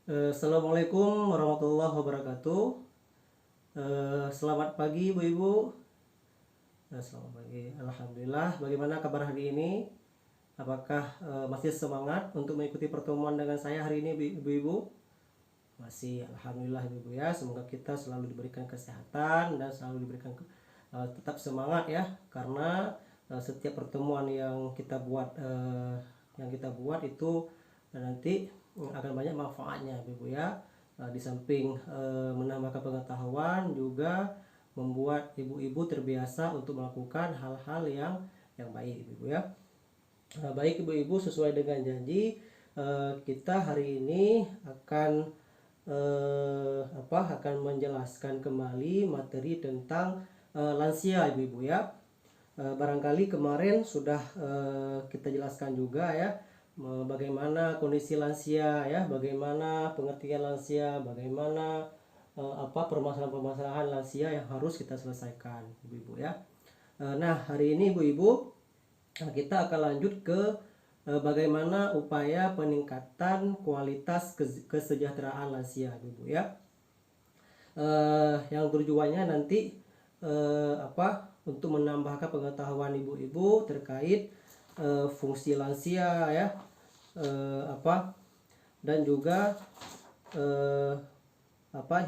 Assalamualaikum warahmatullahi wabarakatuh. Selamat pagi ibu-ibu. Selamat pagi. Alhamdulillah. Bagaimana kabar hari ini? Apakah masih semangat untuk mengikuti pertemuan dengan saya hari ini ibu-ibu? Masih. Alhamdulillah ibu-ibu ya. Semoga kita selalu diberikan kesehatan dan selalu diberikan tetap semangat ya. Karena setiap pertemuan yang kita buat itu nanti akan banyak manfaatnya ibu ya. Di samping menambahkan pengetahuan, juga membuat ibu-ibu terbiasa untuk melakukan hal-hal yang baik ibu ya. Baik ibu-ibu, sesuai dengan janji kita hari ini akan akan menjelaskan kembali materi tentang lansia ibu-ibu ya. Barangkali kemarin sudah kita jelaskan juga ya, bagaimana kondisi lansia ya, bagaimana pengertian lansia, bagaimana permasalahan-permasalahan lansia yang harus kita selesaikan ibu-ibu ya. Nah hari ini ibu-ibu kita akan lanjut ke bagaimana upaya peningkatan kualitas kesejahteraan lansia ibu-ibu ya. Yang tujuannya nanti untuk menambahkan pengetahuan ibu-ibu terkait fungsi lansia ya, dan juga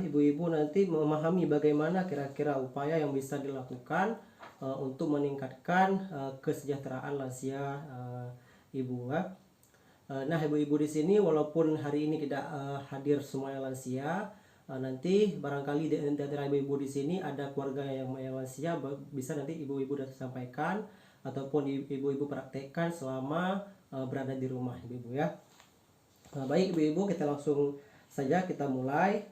ibu-ibu nanti memahami bagaimana kira-kira upaya yang bisa dilakukan untuk meningkatkan kesejahteraan lansia ibu ya. Nah ibu-ibu di sini walaupun hari ini tidak hadir semuanya lansia, nanti barangkali di antara ibu-ibu di sini ada keluarga yang lansia, bisa nanti ibu-ibu sudah sampaikan ataupun ibu-ibu praktekkan selama berada di rumah ibu-ibu ya. Baik ibu-ibu, kita langsung saja kita mulai.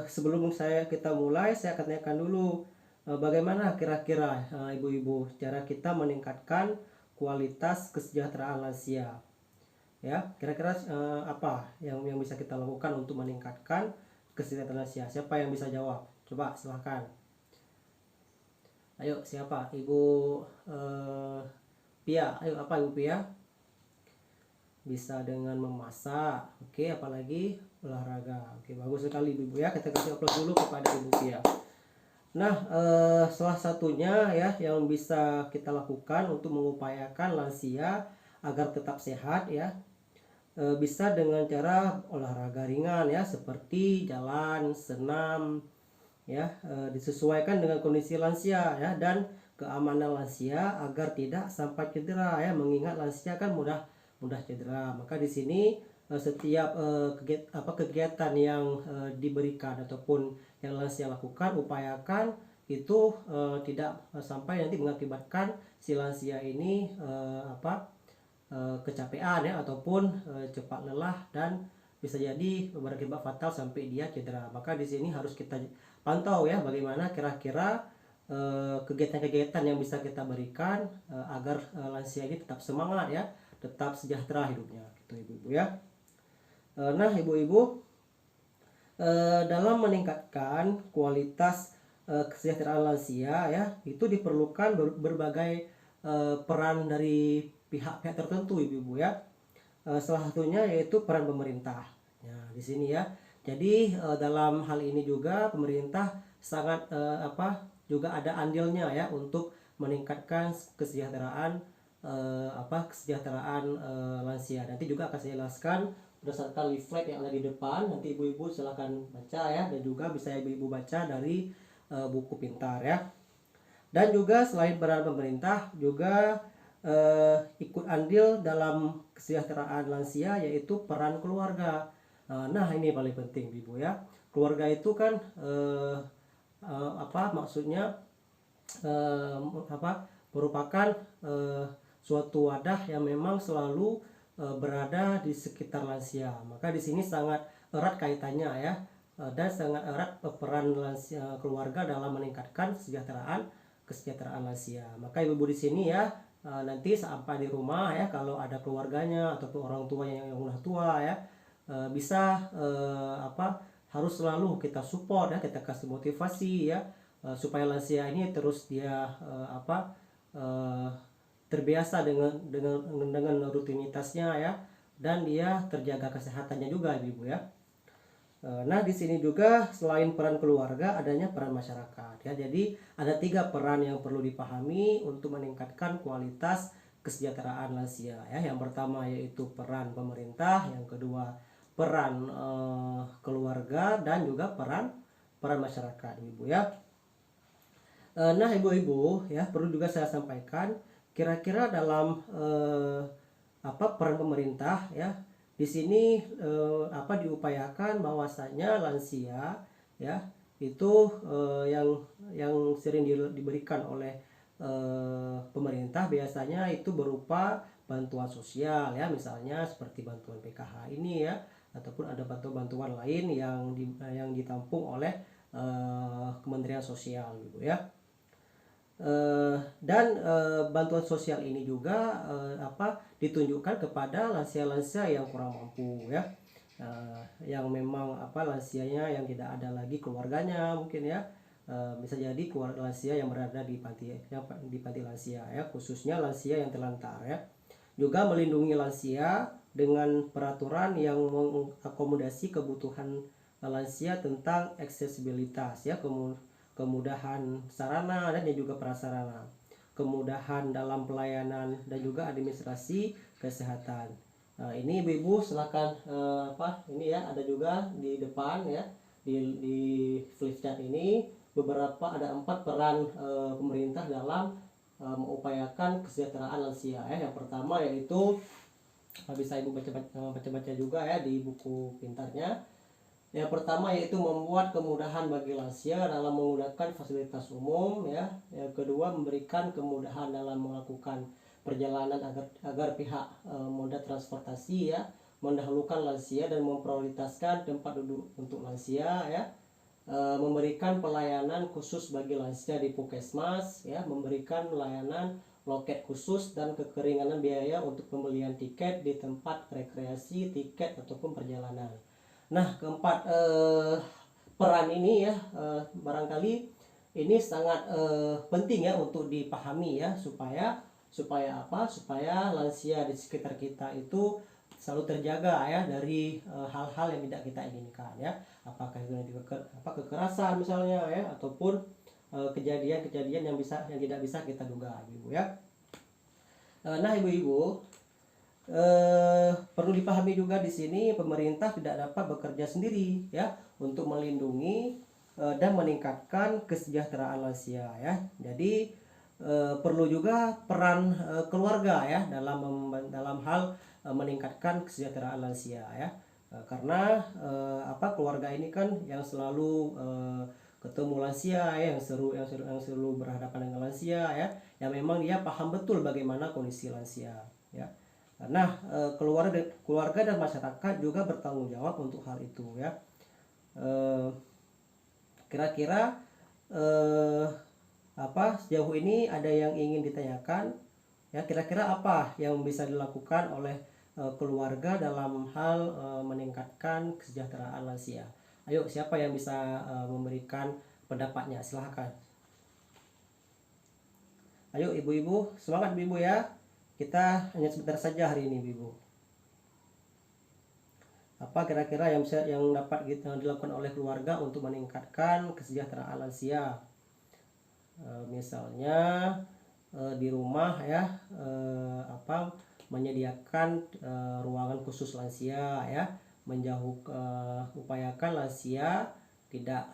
Sebelum kita mulai, saya akan tanyakan dulu bagaimana kira-kira ibu-ibu cara kita meningkatkan kualitas kesejahteraan lansia ya. Kira-kira apa yang bisa kita lakukan untuk meningkatkan kesejahteraan lansia? Siapa yang bisa jawab? Coba silahkan. Ayo, siapa? Ibu Pia. Ayo, apa Ibu Pia? Bisa dengan memasak. Oke, apalagi olahraga. Oke, bagus sekali Ibu ya. Kita kasih aplaus dulu kepada Ibu Pia. Nah, salah satunya ya yang bisa kita lakukan untuk mengupayakan lansia agar tetap sehat ya, bisa dengan cara olahraga ringan ya, seperti jalan, senam ya, disesuaikan dengan kondisi lansia ya dan keamanan lansia agar tidak sampai cedera ya, mengingat lansia kan mudah cedera. Maka di sini setiap kegiatan yang diberikan ataupun yang lansia lakukan, upayakan itu tidak sampai nanti mengakibatkan si lansia ini kecapean ya, ataupun cepat lelah dan bisa jadi berakibat fatal sampai dia cedera. Maka di sini harus kita pantau ya, bagaimana kira-kira kegiatan-kegiatan yang bisa kita berikan agar lansia ini tetap semangat ya, tetap sejahtera hidupnya gitu ibu-ibu ya. Nah ibu-ibu, dalam meningkatkan kualitas kesejahteraan lansia ya, itu diperlukan berbagai peran dari pihak-pihak tertentu ibu-ibu ya. Salah satunya yaitu peran pemerintah. Ya, di sini ya. Jadi dalam hal ini juga pemerintah sangat juga ada andilnya ya untuk meningkatkan kesejahteraan lansia. Nanti juga akan saya jelaskan berdasarkan leaflet yang ada di depan. Nanti ibu-ibu silahkan baca ya, dan juga bisa ibu-ibu baca dari buku pintar ya. Dan juga selain peran pemerintah, juga ikut andil dalam kesejahteraan lansia yaitu peran keluarga. Nah ini paling penting ibu ya. Keluarga itu kan maksudnya merupakan suatu wadah yang memang selalu berada di sekitar lansia. Maka di sini sangat erat kaitannya ya, dan sangat erat peran lansia keluarga dalam meningkatkan kesejahteraan lansia. Maka ibu-ibu di sini ya, nanti sampai di rumah ya, kalau ada keluarganya ataupun orang tua yang udah tua ya, bisa harus selalu kita support ya, kita kasih motivasi ya, supaya lansia ini terus dia terbiasa dengan rutinitasnya ya, dan dia terjaga kesehatannya juga ibu ya. Nah, di sini juga selain peran keluarga, adanya peran masyarakat ya. Jadi ada 3 peran yang perlu dipahami untuk meningkatkan kualitas kesejahteraan lansia ya. Yang pertama yaitu peran pemerintah, yang kedua peran keluarga, dan juga peran masyarakat ibu ya. Nah, ibu-ibu ya, perlu juga saya sampaikan kira-kira dalam peran pemerintah ya. Di sini diupayakan bahwasanya lansia ya itu yang sering diberikan oleh pemerintah biasanya itu berupa bantuan sosial ya, misalnya seperti bantuan PKH ini ya, ataupun ada bantuan lain yang ditampung oleh Kementerian Sosial gitu ya. Dan bantuan sosial ini juga ditunjukkan kepada lansia-lansia yang kurang mampu ya, yang memang lansianya yang tidak ada lagi keluarganya mungkin ya, bisa jadi keluarga lansia yang berada di panti lansia ya, khususnya lansia yang terlantar ya. Juga melindungi lansia dengan peraturan yang mengakomodasi kebutuhan lansia tentang aksesibilitas ya, kemudahan sarana dan juga prasarana, kemudahan dalam pelayanan, dan juga administrasi kesehatan. Nah, ini ibu-ibu silakan ini ya, ada juga di depan ya, di flipchart ini ada 4 peran pemerintah dalam mengupayakan kesejahteraan lansia ya. Yang pertama yaitu bisa ibu baca-baca juga ya di buku pintarnya. Yang pertama yaitu membuat kemudahan bagi lansia dalam menggunakan fasilitas umum ya. Yang kedua memberikan kemudahan dalam melakukan perjalanan agar pihak moda transportasi ya mendahulukan lansia dan memprioritaskan tempat duduk untuk lansia ya. Memberikan pelayanan khusus bagi lansia di puskesmas ya, memberikan layanan loket khusus dan kekeringanan biaya untuk pembelian tiket di tempat rekreasi, tiket ataupun perjalanan. Nah, keempat peran ini ya barangkali ini sangat penting ya untuk dipahami ya, supaya lansia di sekitar kita itu selalu terjaga ya dari hal-hal yang tidak kita inginkan ya, apakah itu kekerasan misalnya ya, ataupun kejadian-kejadian yang tidak bisa kita duga ibu ya. Nah, ibu-ibu, perlu dipahami juga di sini pemerintah tidak dapat bekerja sendiri ya untuk melindungi dan meningkatkan kesejahteraan lansia ya. Jadi perlu juga peran keluarga ya dalam hal meningkatkan kesejahteraan lansia ya. Karena keluarga ini kan yang selalu ketemu lansia ya, yang selalu berhadapan dengan lansia ya, yang memang dia paham betul bagaimana kondisi lansia ya. Nah, keluarga dan masyarakat juga bertanggung jawab untuk hal itu ya. Kira-kira sejauh ini ada yang ingin ditanyakan ya, kira-kira apa yang bisa dilakukan oleh keluarga dalam hal meningkatkan kesejahteraan lansia? Ayo, siapa yang bisa memberikan pendapatnya? Silahkan. Ayo ibu-ibu, semangat ibu ya. Kita hanya sebentar saja hari ini ibu. Apa kira-kira yang dapat dilakukan oleh keluarga untuk meningkatkan kesejahteraan lansia? Misalnya di rumah ya, menyediakan ruangan khusus lansia ya, upayakan lansia tidak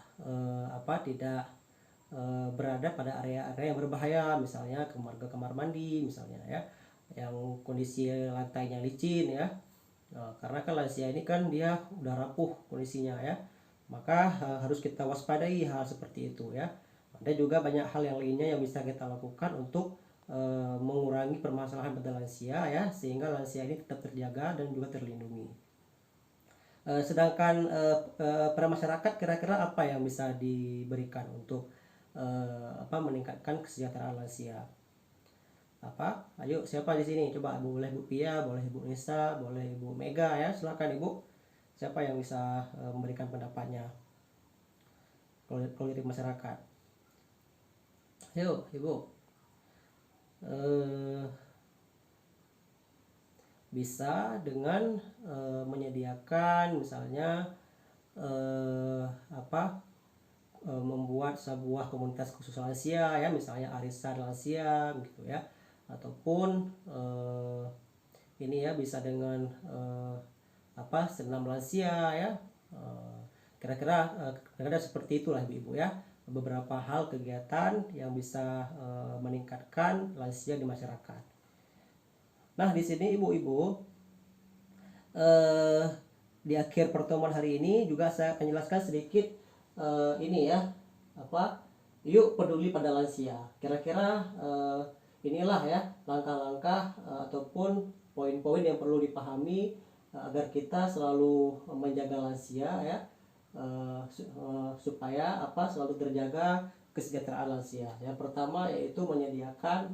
berada pada area-area yang berbahaya, misalnya kamar mandi misalnya ya, yang kondisi lantainya licin ya. Karena kan lansia ini kan dia udah rapuh kondisinya ya, maka harus kita waspadai hal seperti itu ya. Ada juga banyak hal yang lainnya yang bisa kita lakukan untuk mengurangi permasalahan pada lansia ya, sehingga lansia ini tetap terjaga dan juga terlindungi. Sedangkan pada masyarakat, kira-kira apa yang bisa diberikan untuk meningkatkan kesejahteraan lansia? Ayo, siapa di sini? Coba boleh Bu Pia, boleh Ibu Nisa, boleh Ibu Mega ya, silakan Ibu. Siapa yang bisa memberikan pendapatnya kalau dari masyarakat? Ayo Ibu. bisa dengan menyediakan misalnya membuat sebuah komunitas khusus lansia ya, misalnya arisan lansia gitu ya, ataupun ini ya bisa dengan senam lansia ya, kira-kira seperti itulah ibu-ibu ya, beberapa hal kegiatan yang bisa meningkatkan lansia di masyarakat. Nah di sini ibu-ibu di akhir pertemuan hari ini juga saya akan jelaskan sedikit ini ya, yuk peduli pada lansia. Kira-kira inilah ya langkah-langkah ataupun poin-poin yang perlu dipahami agar kita selalu menjaga lansia ya, supaya selalu terjaga kesejahteraan lansia. Yang pertama yaitu menyediakan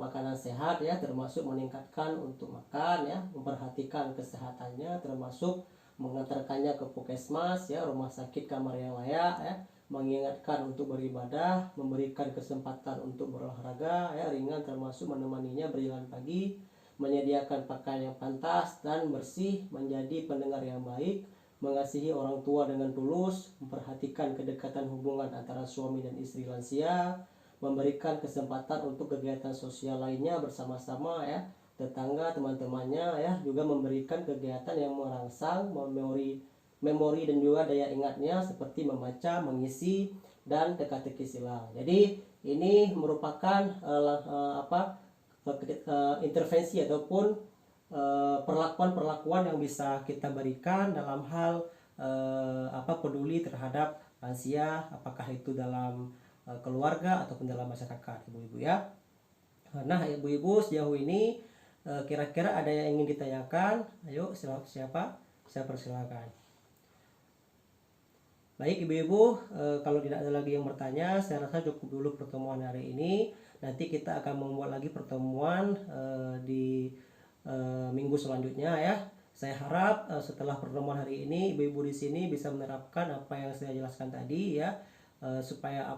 makanan sehat ya, termasuk meningkatkan untuk makan ya, memperhatikan kesehatannya, termasuk mengantarkannya ke puskesmas ya, rumah sakit kamar yang layak ya, mengingatkan untuk beribadah, memberikan kesempatan untuk berolahraga ya ringan, termasuk menemaninya berjalan pagi, menyediakan pakaian yang pantas dan bersih, menjadi pendengar yang baik, mengasihi orang tua dengan tulus, memperhatikan kedekatan hubungan antara suami dan istri lansia, memberikan kesempatan untuk kegiatan sosial lainnya bersama-sama ya, tetangga, teman-temannya ya, juga memberikan kegiatan yang merangsang memori dan juga daya ingatnya seperti membaca, mengisi, dan teka-teki silang. Jadi ini merupakan intervensi ataupun perlakuan-perlakuan yang bisa kita berikan dalam hal peduli terhadap lansia, apakah itu dalam keluarga ataupun dalam masyarakat ibu-ibu ya. Nah ibu-ibu sejauh ini kira-kira ada yang ingin ditanyakan? Ayo siapa? Saya persilakan. Baik ibu-ibu, kalau tidak ada lagi yang bertanya, saya rasa cukup dulu pertemuan hari ini. Nanti kita akan membuat lagi pertemuan di minggu selanjutnya ya. Saya harap setelah pertemuan hari ini ibu-ibu di sini bisa menerapkan apa yang saya jelaskan tadi ya, supaya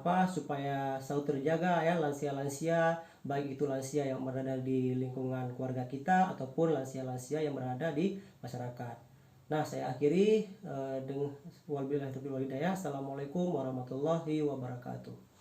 selalu terjaga ya lansia-lansia, baik itu lansia yang berada di lingkungan keluarga kita ataupun lansia-lansia yang berada di masyarakat. Nah saya akhiri dengan wabillahi taufiq wal hidayah. Assalamualaikum warahmatullahi wabarakatuh.